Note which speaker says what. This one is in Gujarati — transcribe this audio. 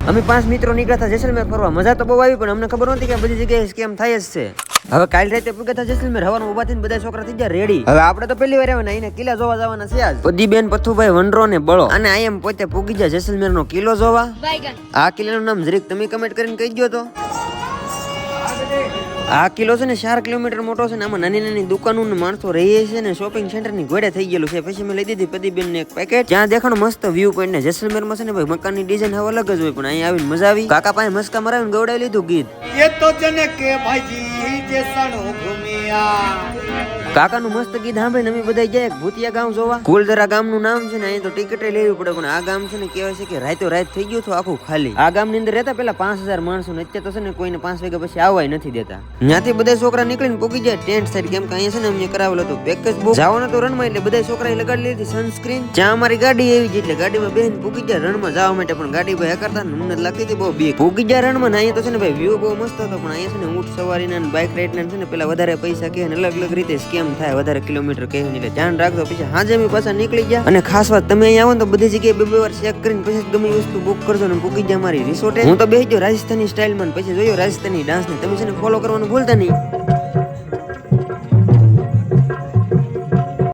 Speaker 1: અમે 5 મિત્રો નીકળ્યા હતા જેસલમેર ફરવા. મજા તો બહુ આવી, પણ અમને ખબર નહોતી કે બધી જગ્યાએ સ્કેમ થાય જ છે. હવે કાલ રાતે પૂગ્યા હતા જેસલમેર. હવાનું ઉભા થઈને બધા છોકરા થઈ ગયા રેડી. હવે આપણે તો પહેલી વાર આવ્યા ને કિલ્લા જોવા જવાના છે આજ. પદીબેન, પથુભાઈ, વનરો ને બળો અને આઈ એમ પોતે પૂગી ગયા જેસલમેર નો કિલ્લો જોવા. આ કિલ્લાનું નામ જરીક તમે કમેન્ટ કરીને કહી દો તો. આ કિલ્લો છે ને 4 કિલોમીટર મોટો છે ને આમાં નાની નાની દુકાનો ને માણસો રહે છે ને શોપિંગ સેન્ટર ની ગોળે થઈ ગયેલું છે. પછી મેં લઈ દીધી પદીબેન ને એક પેકેટ. ત્યાં દેખાણો મસ્ત વ્યૂ પોઈન્ટ ને જેસલમેર માં છે ને ભાઈ મકાન ની ડિઝાઇન હવે અલગ જ હોય, પણ અહીંયા આવીને મજા આવી. કાકા પાસે મસ્કા મરાવીને ગવડાવી લીધું ગીત.
Speaker 2: ये तो जने के भाईजी जैसनो घूमिया.
Speaker 1: કાકાનું મસ્ત ગીત સાંભળીને અમે બધા ગયા ભૂતિયા ગામ જોવા. કુલદરા ગામનું નામ છે ને અહીં તો ટિકિટ લેવી પડે, પણ આ ગામ છે ને કહેવાય છે કે રાતો રાત થઈ ગયું હતું આખું ખાલી. આ ગામની અંદર રહેતા પેલા 5000 માણસો ને અત્યારે તો છે ને કોઈને 5 વાગ્યા પછી આવવાય નથી દેતા. ત્યાંથી બધા છોકરા નીકળીને પૂગી જાય ટેન્ટ સાઈડ, કેમ કે અહીંયા છે ને અમને કરાવેલો હતો પેકેજ બુક. જવાનો તો રણમાં, એટલે બધા છોકરાએ લગાડી લીધી સનસ્ક્રીન. જ્યાં અમારી ગાડી આવી ગઈ એટલે ગાડીમાં બેહીને પૂગી જાય રણમાં જવા માટે, પણ ગાડી ભાઈ કરતા અમને લાગતી હતી બહુ બીક. પૂગી જાય રણમાં. અહીંયા તો છે ને ભાઈ વ્યૂ બહુ મસ્ત હતો, પણ અહીંયા છે ને ઊંટ સવારીના અને બાઇક રાઈડના છે ને પેલા વધારે પૈસા કે અલગ અલગ રીતે સ્કેમ થાય, વધારે કિલોમીટર કહે એટલે ધ્યાન રાખજો. પછી હાજે અમે પાછા નીકળી ગયા. અને ખાસ વાત, તમે અહીંયા આવો ને તો બધી જગ્યાએ બે વાર ચેક કરીને પછી ગમે વસ્તુ બુક કરજો ને પૂગી જાય મારી રિસોર્ટે. હું તો બેસી ગયો રાજસ્થાની સ્ટાઇલમાં, પછી જોયો રાજસ્થાની ડાન્સ ને. તમે છે ને ફોલો કરવાનું ભૂલતા નહીં.